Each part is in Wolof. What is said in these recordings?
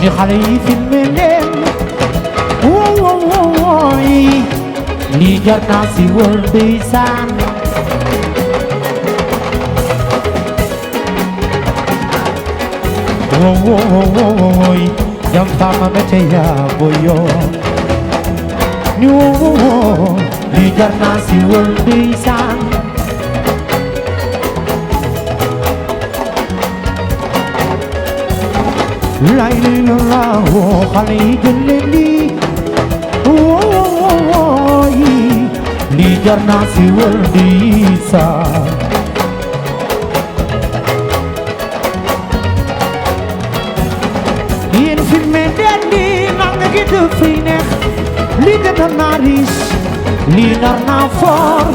ni xale yi filmé leen wooy lii jar naa si wër ndeysaan wooy jam fama bete ya boyo ni lii jar naa si wër ndeysaan lay la la xale yi jël leen lii lii jar naa si wër ndeysaan yéen filmé leen lii nar nga gi dafay neex lii gën a naa riche lii nar naa fort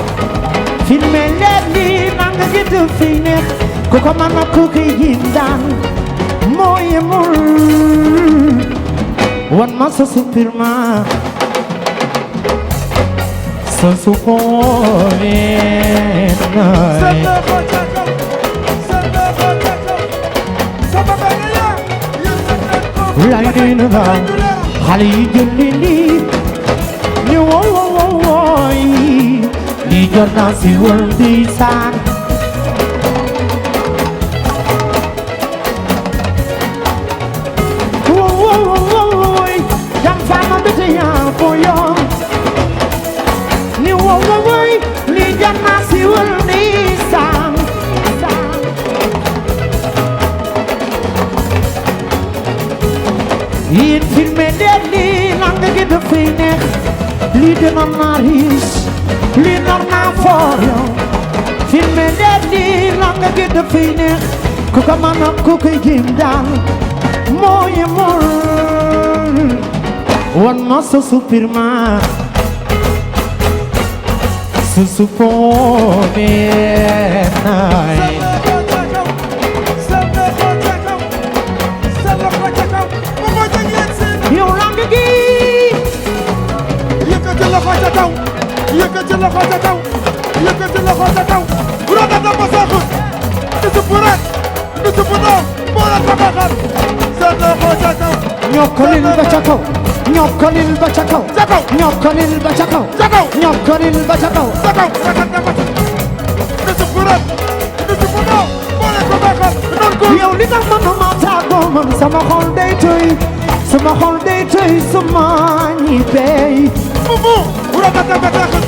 filmé leen lii nar nga gi dafay neex ku ko mën a ku koy jindaan mooy mul wan ma sa supir ma sa supooleen lay dina la xale yi jël lii ñu wooy lii jar naa si wër ndeysaan yéen filmé leen lii nar nga gi dafay neex lii dina naa riche lii nar naa fort yow filmé leen lii nar nga gi dafay neex ku ko mën a ku koy jéem daal moo yemul wan ma sa supir ma sa supooleen naay yow lang gi yëkkati loxo ca kaw yëkkati loxo ca kaw yëkkati loxo ca kaw rota da ba saxu du supu rek du supu no moo la tabaxal sa loxo ca kaw ñokkalil ba ca kaw ñokkalil ba ca kaw ca kaw ñokkalil ba ca kaw ca kaw ñokkalil ba ca kaw ca kaw rata da ba du supu rek du supu no moo la tabaxal non ko yow li tax manuma tàggoo man sama xol day tooy sama xol day tooy sama ñi bey mumu rota da ba saxu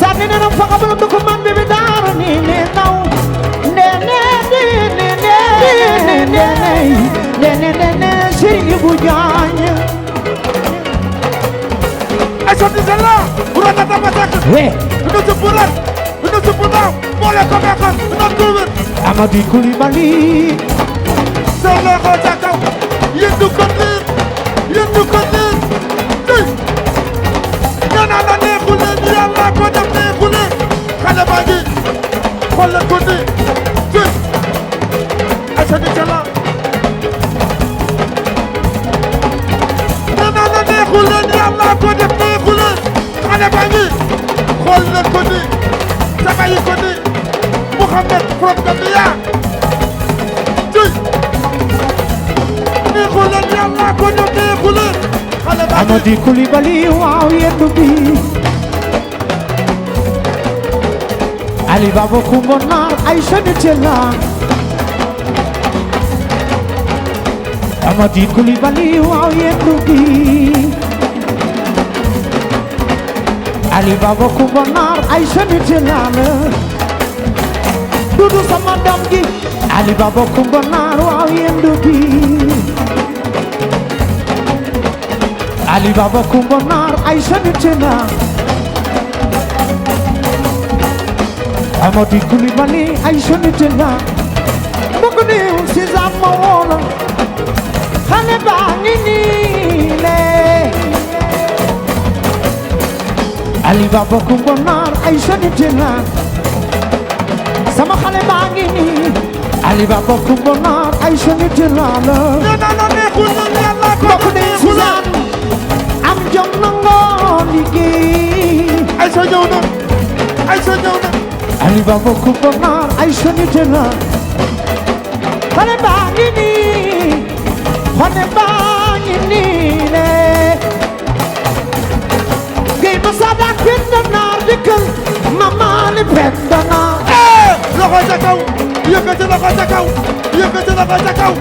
sa ne na fa xabal du ko man bi daara ni ne naw ne Serigne bu Jaañ asoti sala rota da ba saxu we du supu rek du supu no moo la tabaxal non ko wér Amadou Coulibaly sa loxo ca kaw yéen du ko niir yéen du ko niir tey nee naa la neexu leen yàlla ko def neexu leen xale baa ngi xool leen ko nii tey asani cala nee naa la neexu leen yàlla ko def neexu leen xale baa ngi xool leen ko nii sabayi ko nii Mouhamed from Gambia tey neexu leen yàlla ko def neexu leen xale baa ngi Amadou Coulibaly waaw yendu bi Ali Baba Kumba Naar Aïcha Nutella Amadou Coulibaly waaw yendu bi Ali Baba Kumba Naar Aïcha Nutella dudu sama dam gi Ali Baba Kumba Naar waaw yendu bi Ali Baba Kumba Naar Aïcha Nutella Amadou Coulibaly Aïcha Nutella bëgg niw si sama woola xale baa ngi nii le Ali Baba Kumba Naar Aïcha Nutella sama xale baa ngi nii Ali Baba Kumba Naar Aïcha Nutella la nee naa la neexu leen yàlla ko bëgg def niw neexu si leen am jom nangoo liggéey Aïcha ñëw na Aïcha ñëw na Aliba bokku bonar ay soni tena xale baa ngi nii xale baa ngi nii le gay ma sada penda naar dikkal mama li penda naar loxo ca kaw yëkkati loxo ca kaw yëkkati loxo ca kaw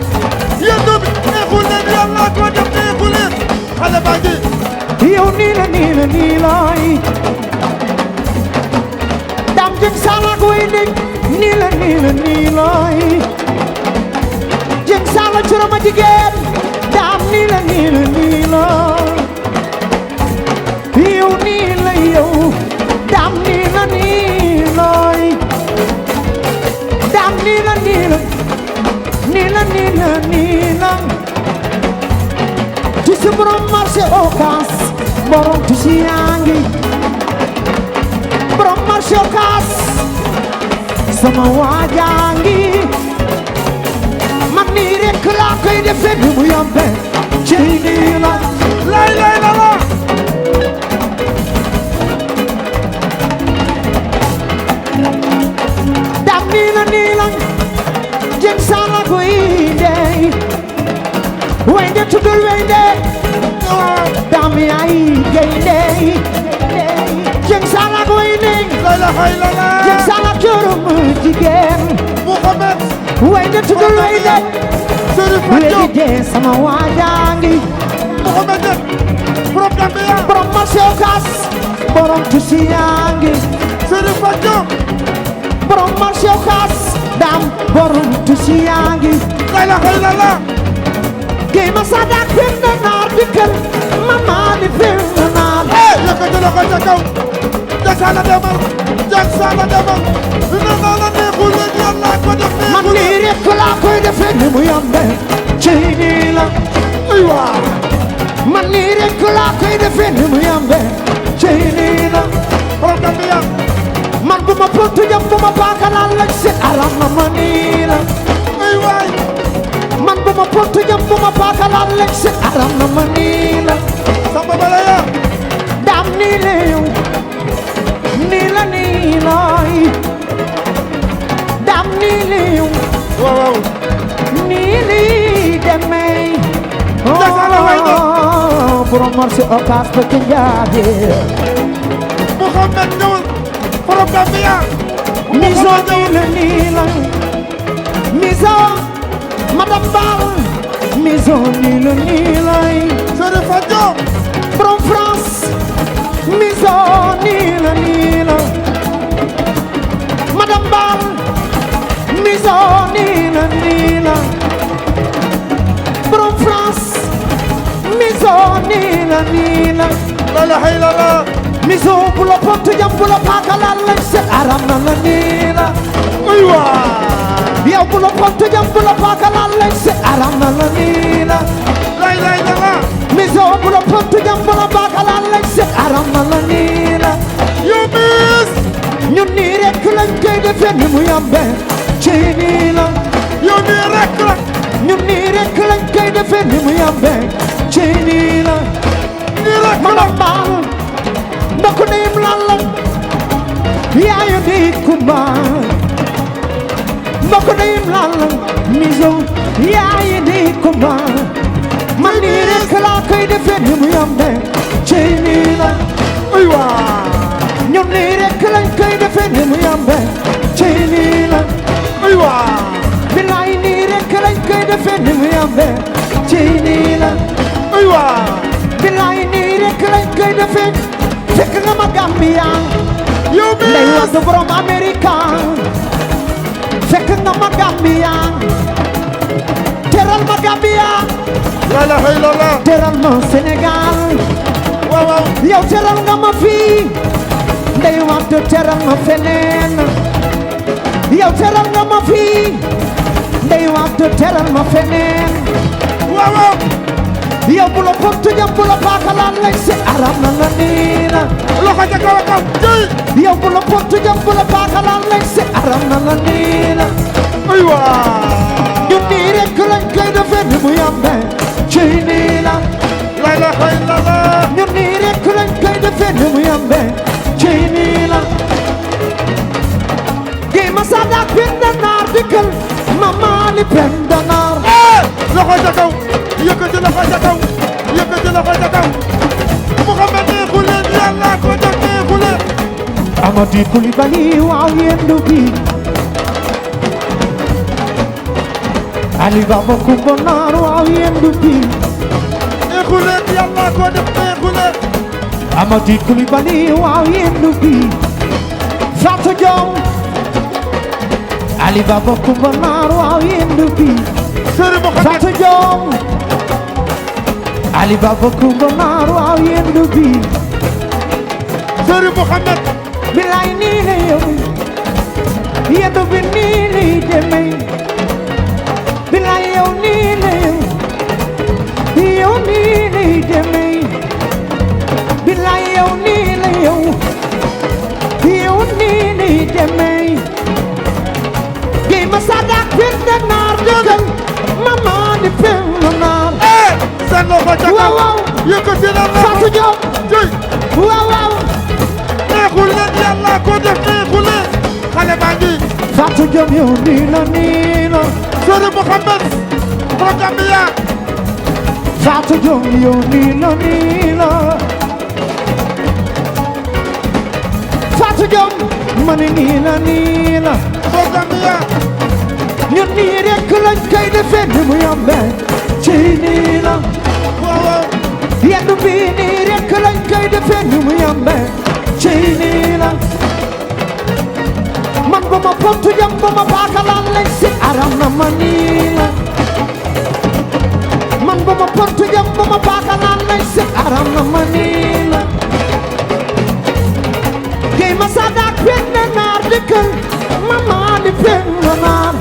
yéen bi neexul leen yàlla ko def neexul leen xale baa ngi yow nii la nii la nii laay dam jëg sala koy dégg nii la nii la nii laay jëg sala curama jigéen dam nii la nii la nii laay yow nii la yow dam nii la nii laay dam nii la nii la nii la nii la nii la ci si borom marché Ocass borom ci si yaa ngi borom marché Ocass sama waajaa ngi man nii rek laa koy defee ni mu yombe ci nii la lay lay la la dam nii la nii la jën sala koy dey wende tuddul wende dam yaay gaynde jën sala koy dey lay la xay la la jën sala curum jigéen Mouhamed wende tuddul wende Serif Fadio wende sama waajangi Mouhamed borom Gambia borom marché Ocass borom tusi yangi Serif Fadio borom marché Ocass dam borom tusi yangi lay la xay la la gay ma sadak penda naar dikkal mama li penda naar yëkkati loxo ca kaw jag sala demal jag sala demal dina naa la neexul leen yàlla ko def man neexul lii rek laa koy defee ni mu yombe ci nii la ay waa man lii rek laa koy defee ni mu yombe ci nii la borom Gambia man bu ma pontu jam bu ma paaka laal lañ si aram na ma nii la ay waay man bu ma pontu jam bu ma paaka laal lañ si aram na ma nii la samba bala ya dam nii la yow nii la nii laay dam nii la yow waaw waaw nii lii demee Jasaala way na. borom marché Ocass ba ca njaabe Mouhamed ñëwal borom Gambia miso nii la nii la miso madame Bal miso nii la nii lay Serif Fadio borom France miso nii la nii la madame Bal miso nii la nii la borom France miso nii la nii la lay la xay la la miso bu la pontu jam bu la paaka laal lañ set aram na la nii la ay waa yow bu la pontu jam bu la paaka laal lañ set aram na la nii la lay lay la la miso bu la pontu jam bu la paaka laal lañ set aram na la nii la yow miss ñun nii rek lañ koy defee ni mu yombe ci nii la yow mii rek la ñun nii rek lañ koy defee ni mu yombe ci nii la nii rek la madame Bal ndokk niim lan la yaayu di kumba ndokk niim lan la miso yaayu di kumba man nii rek laa koy defee ni mu yombe ci nii la ay waa ñun nii rek lañ koy defee ni mu yombe ci nii la ay waa bilaay nii rek lañ koy defee ni mu yombe ci nii la ay waa bilaay nii rek lañ koy defee fekk nga ma Gambia yow ndey miss wadu borom Amerika fekk nga ma Gambia teral ma Gambia lay la xay la la teral ma Sénégal waaw waaw yow teral nga ma fii ndey wadu teral ma feneen yow teral nga ma fii ndey wadu teral ma feneen waaw waaw yow bu la pontu jam bu la paaka laal lañ si aram na la nii la loxo ca kaw a kaw jëy yow bu la pontu jam bu la paaka laal lañ si aram na la nii la ay waa ñun nii rek lañ koy defee ni mu yombe ci nii la lay la xay la la ñun nii rek lañ koy defee ni mu yombe ci nii la dipenda naar loxo ca kaw yëkkati loxo ca kaw yëkkati loxo ca kaw Mouhamed neexu leen yàlla ko def neexu leen Amady Coulibaly waaw yendu bi Ali Baba Kumba naar waaw yendu bi neexu leen yàlla ko def neexu leen Amady Coulibaly waaw yendu bi Fatou Diom Ali Baba Kumba naar waaw yendu bi Serigne Mouhamed Fatou Diom Ali Baba Kumba naar waaw yendu bi Serigne Mouhamed bilaay nii la yow yendu bi nii lay demee bilaay yow nii la yow nii lay demee bilaay yow nii la yow nii lay demee géy ma sadak penda naar dëggal mama di penda naar seen loxo ca kaw yëkkati na loxo Fatou Diom jëy waaw neexu leen yàlla ko def neexu leen xale baa ngi Fatou Diom yow nii la Serigne Mouhamed from Gambia Fatou Diom yow nii la Fatou Diom ma ne nii la from Gambia ñun nii rek lañ koy defee ni mu yombe ci nii la waaw yendu bi nii rek lañ koy defee ni mu yombe ci nii la man ba ma pontu jam ba ma baakalaan lañ si aram na ma nii la man ba ma pontu jam ba ma baakalaan lañ si aram na ma nii la géy ma sadak pet na naar dëkkal mama di pet na naar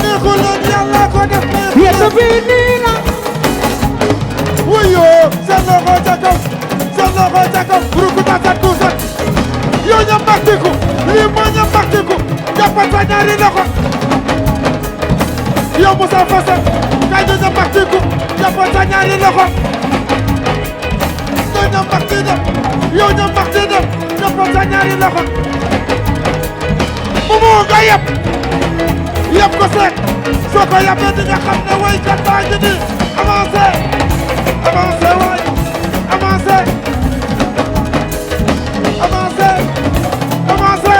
neexu leen yàlla ko def neexu yendu bi nii la wuyoo seen loxo ca kaw seen loxo ca kaw rukuta sa tuusat yow ña mbaktiku lii moo ña mbaktiku jàppal sa ñaari loxo yow Moussa Fassé kay ñu ña mbaktiku jàppal sa ñaari loxo yow ña mbakti dem yow ña mbakti dem jàppal sa ñaari loxo mu nga yëpp ko seet soo ko yabee di nga xam ne waykat baa ngi nii avancé avancé waay avancé avancé avancé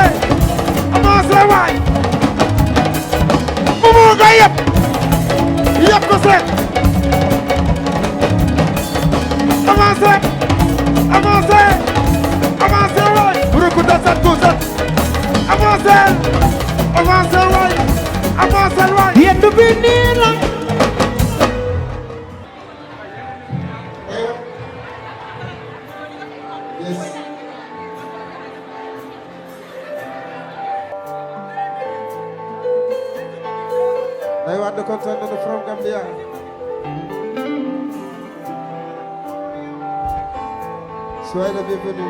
avancé waay mu nga yëpp ko seet avancé avancé avancé waay rukuta sat ku sat avancé avancé waay avancé waay yendu bi nii la They want to concern the from Gambia. Soyez le bienvenu.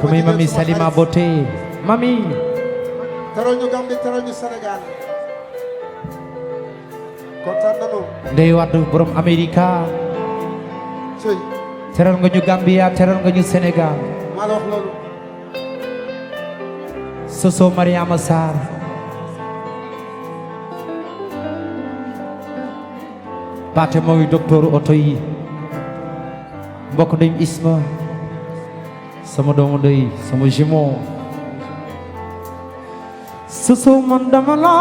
Kumi mami Salima Bote mami teral ñu Gambie teral ñu Sénégal kontaan nañu Ndey Wade borom Amerika sëy teral nga ñu Gambia teral nga ñu Sénégal maa la wax loolu Soso Mariama Sarr Paate mooy docteur oto yi mbokk dañ Isma sama doomu ndey sama jumeau Soso man dama la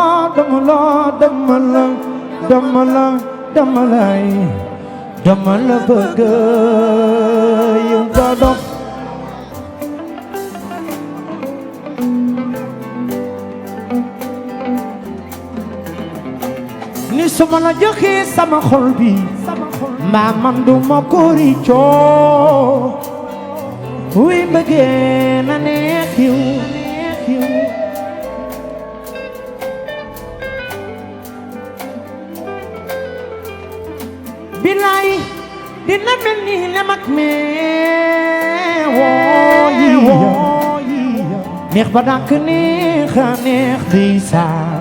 bëgg yow ba dox ni suma la joxee sama xol bi mbaa man du ma ko riccoo wuy bëggee na neex yow bilaay dina mel ni lem ak meewoo yi neex ba dànk neex a neex di saa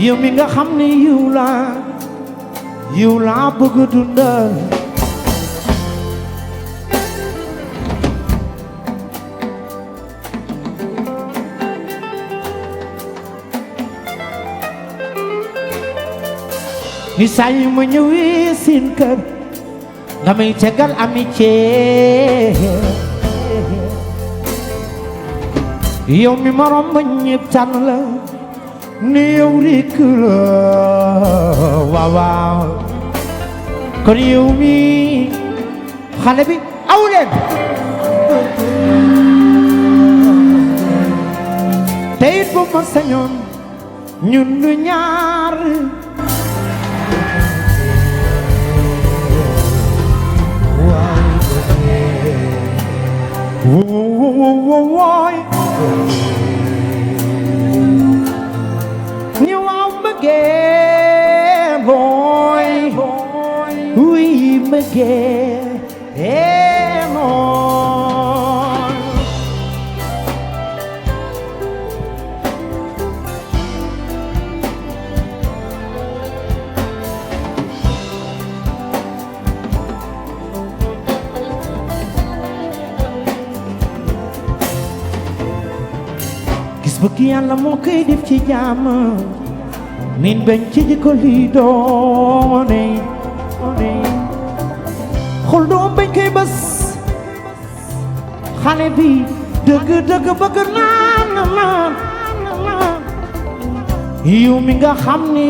yow mi nga xam ne yow laa bëgg dundal ni saa yu ma ñëwee seen kër nga may tegal amitié yow mi ma romb ñépp tànn la ni yow rekk la waaw waaw kon yow mi xale bi aw leen te it bu ma sañoon ñun du ñaar wooy ñu waaw mbëggeel booy wuy mbëggeel mooy bëgg yàlla moo koy def ci jàmm min bañ ci jikko li doone xol doom bañ koy bës xale bi dëgg bëgg naan yow mi nga xam ne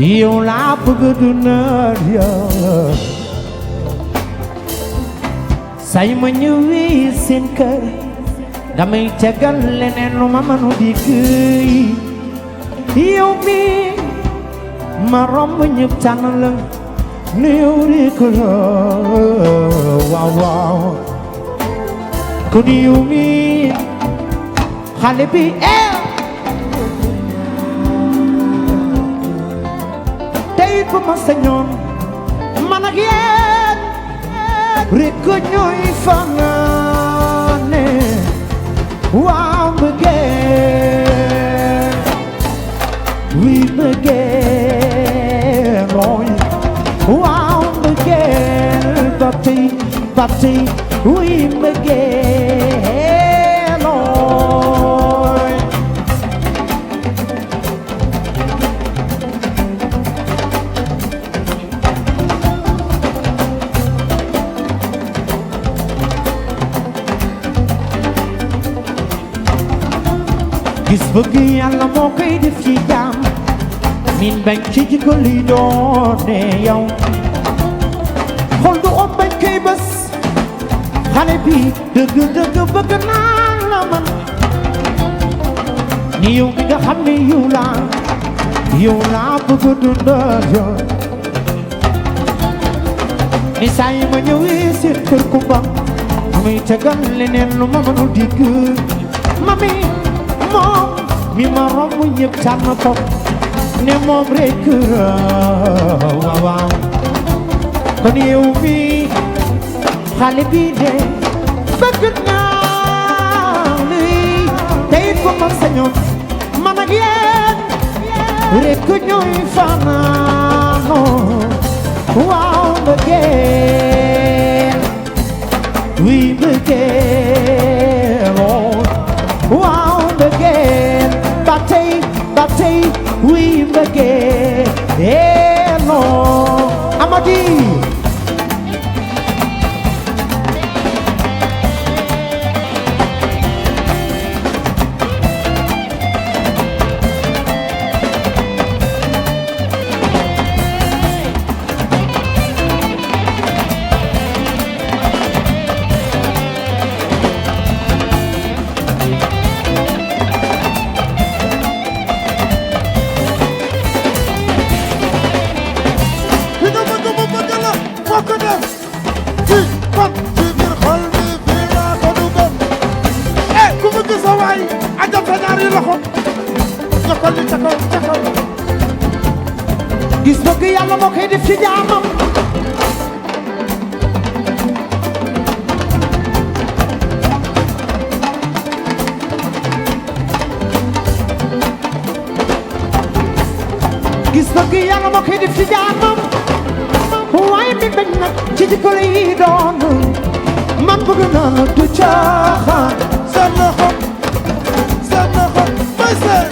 yow laa bëgg du nër yow say ma ñëwee seen kër damay tegal leneen lu ma mënu digg yow mi ma romb ñëpp tànn la nu yow rekk la waaw waaw kon yow mi xale bi tey bu ma sañoon man ak yéen rekk ñooy fanaane waaw mbëggeel wi mbëggeel looy waaw mbëggeel ba tey wi mbëggeel looy gis bëgg yàlla moo koy def ci jaam min bañ ci jikko li doone yow xol du om bañ koy bës xale bi dëgg bëgg naan la man ni yow mi nga xam ne yow laa bëgg dundal yow ni saa yi ma ñëwee seen kër kumba muy tegal leneen lu ma mënul digg mami moom mi ma romb ñëpp tànn ko ne moom rekk waaw waaw kon yow mi xale bi de bëgg naa luy tey ko ma sañoon man ak yéen rekk ñooy fanaanoo waaw mbëggeel wi mbëggeel waaw mbëggeel ba tey wi mbëggeel Amady gis bëgg yàlla moo koy def ci jaamam gis bëgg yàlla moo koy def ci jaamam waaye mi bañ nag ci jikko lay doon man bëgg naa la du caaxaan seen loxo may seen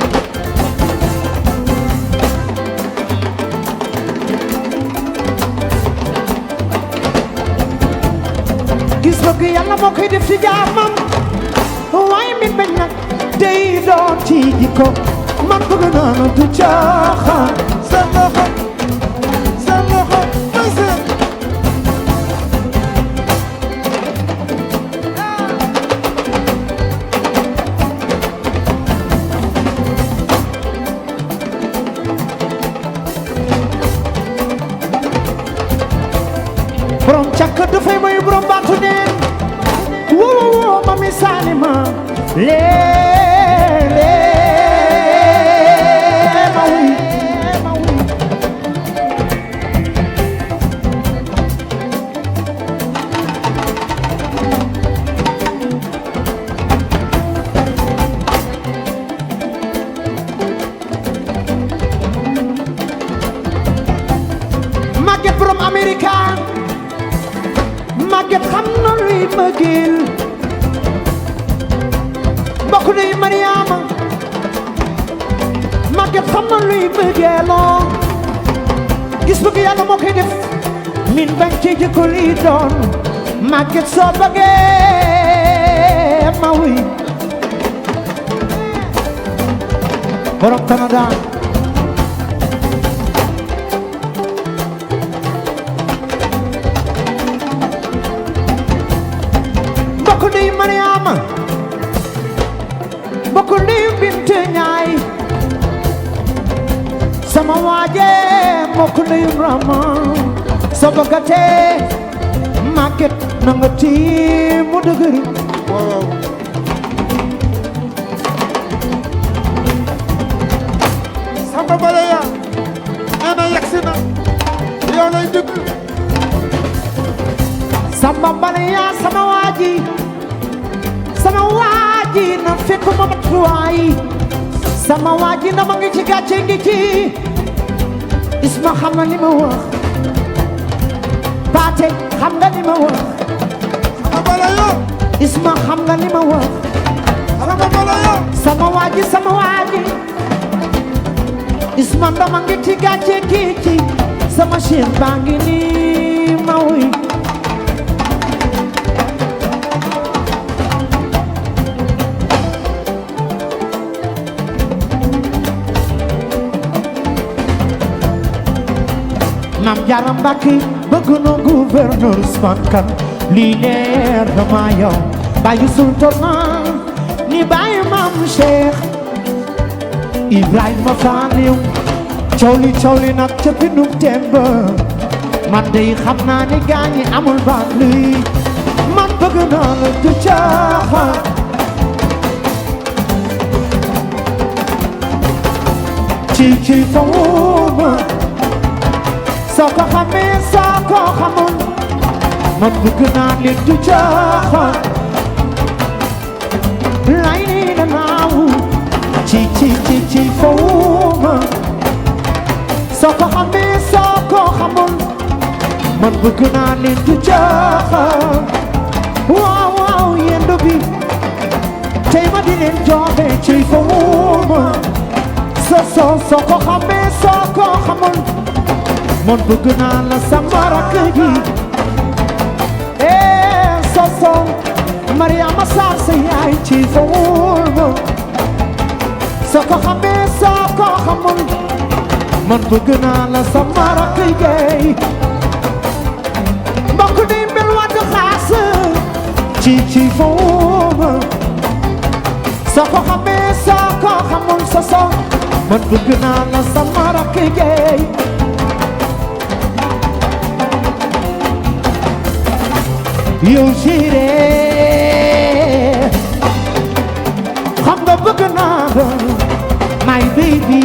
gis bëgg yàlla moo koy def ci jaamam waaye mi bañ nag day doon ci jikko man bëgg naa la du caaxaan seen loxo may seen borom càkk dafay may borom baatu neen woo ma misaani ma lee ma wuy Maguette borom Amerika Maguette xam na luy bëggeel mbokk nuy Mariama Maguette xam na luy bëggeeloo gis bëgg yàlla moo koy def min bañ ci jikko lii doon Maguette soo bëggee ma wuy borom Canada mbokk nuy Mariama mbokk nuy Binte Ñaay sama waaje mbokk nuy Rama soo bëggatee Maguette na nga tiim mu dëgëri waaw Samba Baleya nee na yegsi na yow lay déglu Samba Baleya sama waaji na fekk ma matuwaay sama waaji na ma ngi ci gàcce ngi ci Isma xam na li ma wax Paate xam nga li ma wax Samba Baleya Isma xam nga li ma wax Samba Baleya sama waaji Isma ndama ngi ci gàcce ngi ci sama chien baa ngi nii ma wuy Maam Jaara Mbàkke bëgg na gouverneur Ousmane Kane lii leer na ma yow bàyyi sultan ni bàyyi maam Cheikh Ibrahima Faaliw coow li nag ca pinum temb man dey xam naa ni gaañi amul baat luy man bëgg naa la du caaxaan ci fawuma soo ko xamee soo ko xamul man bëgg naa leen du caaxaan lay ni na naaw ci fawuma soo ko xamee soo ko xamul man bëgg naa leen du caaxaan waaw yendu bi tey ma di leen joobe ci fawuma soo ko xamee soo ko xamul man bëgg naa la sama rakk ji soso Mariama Sarr sa yaay ci fawuma soo ko xamee soo ko xamul man bëgg naa la sama rakk ji mbokk di mbel wadd xaas ci fawuma soo ko xamee soo ko xamul soso man bëgg naa la sama rakk ji yow chérie xam nga bëgg naa la my baby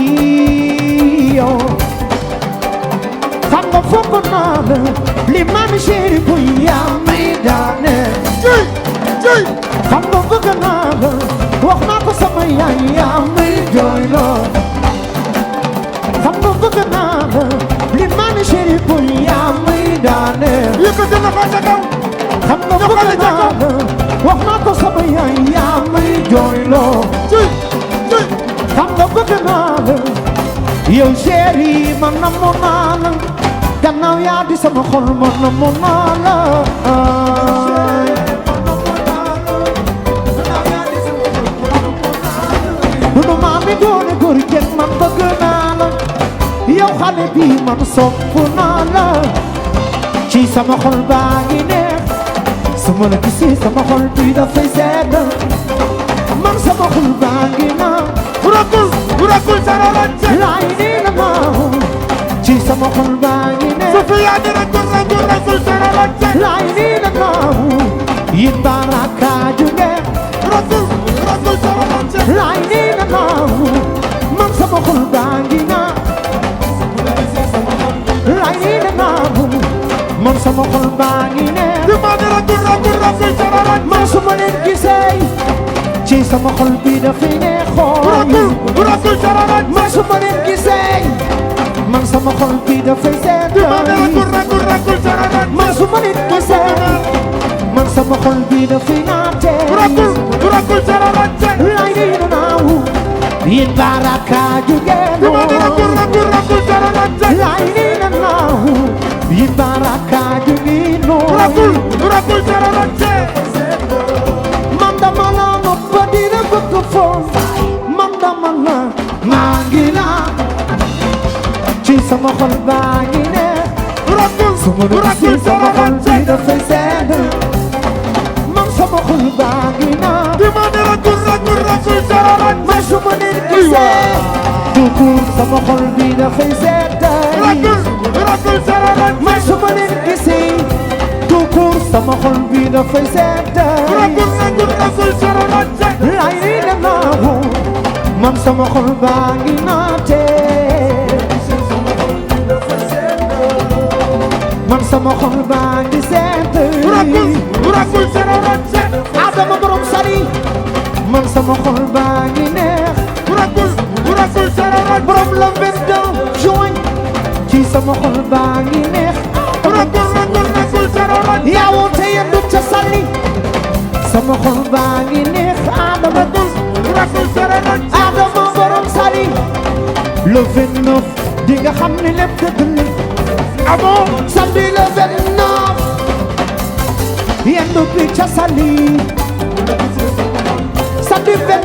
yow xam nga foog naa la li mami chérie bu yaa may daane xam nga bëgg naa la wax naa ko sama yaay yaa may jooy loo xam nga bëgg lépp yaa may daane yëkkati na ko ca kaw xam nga bëgg naa la wax naa ko sama yaay yaa may jooyloo xam nga bëgg naa la yow chéri man namu naa la gannaaw yaa di sama xol man namu naa la dunu maami doone góor jën man bëgg naa la yow xale bi man sopp naa la ci sama xol baa ngi neex su ma la gisee sama xol bi dafay sedd man sama xol baa ngi naan Urakul sararante laay nii la maaw ci sama xol baa ngi neex Sofia di Urakul sararante laay nii la maaw yin baraka jóge Urakul sararante laay nii la maaw man sama xol baa ngi naan laay nii la maaw man sama xol baa ngi neex di ma di Urakul sararante man su ma leen gisee ci sama xol bi dafay neexoon Urakul sararante man su ma leen gisee man sama xol bi dafay di ma di seetlu Urakul sararante man su ma leen gisee man sama xol bi dafay naatee Urakul sararante lay di naaw yin baraka jóge di ma di noonu Urakul sararante lay di naaw yin baraka jóge noonu Urakul sararante man dama la nopp ba dina bëgg foofu man dama la maa ngi la ci sama xol baa ngi ne su ma la gisee sama xol bi dafay sedd man sama xol baa ngi na di ma di Urakul sararante man su ma leen gisee toujours sama xol bi dafay sedd Urakul sararante man su ma leen gisee toujours sama xol bi dafay sedd Urakul sararante lay ni dem naa man sama xol baa ngi naatee man sama xol baa ngi sedd Urakul sararante Adama borom sari man sama xol baa ngi neex Urakul sararante borom le 22 juin ci sama xol baa ngi neex Urakul sararante yaa woote yendu ca sali sama xol baa ngi neex Adama Urakul sararante Adama borom sari le 29 di nga xam ne lépp dëgg la amo samedi le 29 yendu bi ca sali samedi 29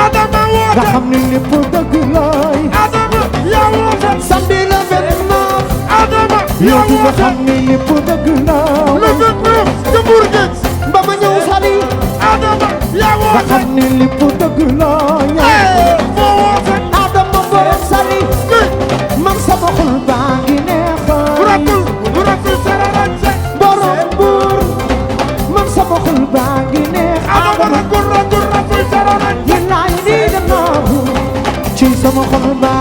Adama nga woote xam ne lépp dëgg lay Adama yaa woote samedi le 29 Adama yow yaa di nga woote xam ne lépp dëgg le la 29 ca Bourguet ba ma ñëw sali Adama yaa nga woote xam ne lépp dëgg la moo woote Adama borom sali man sama xol baa ngi neex Urakul sararante borom buur man sama xol baa ngi neex Adama Urakul sararante yéen laay nii dem naa ci sama xol baa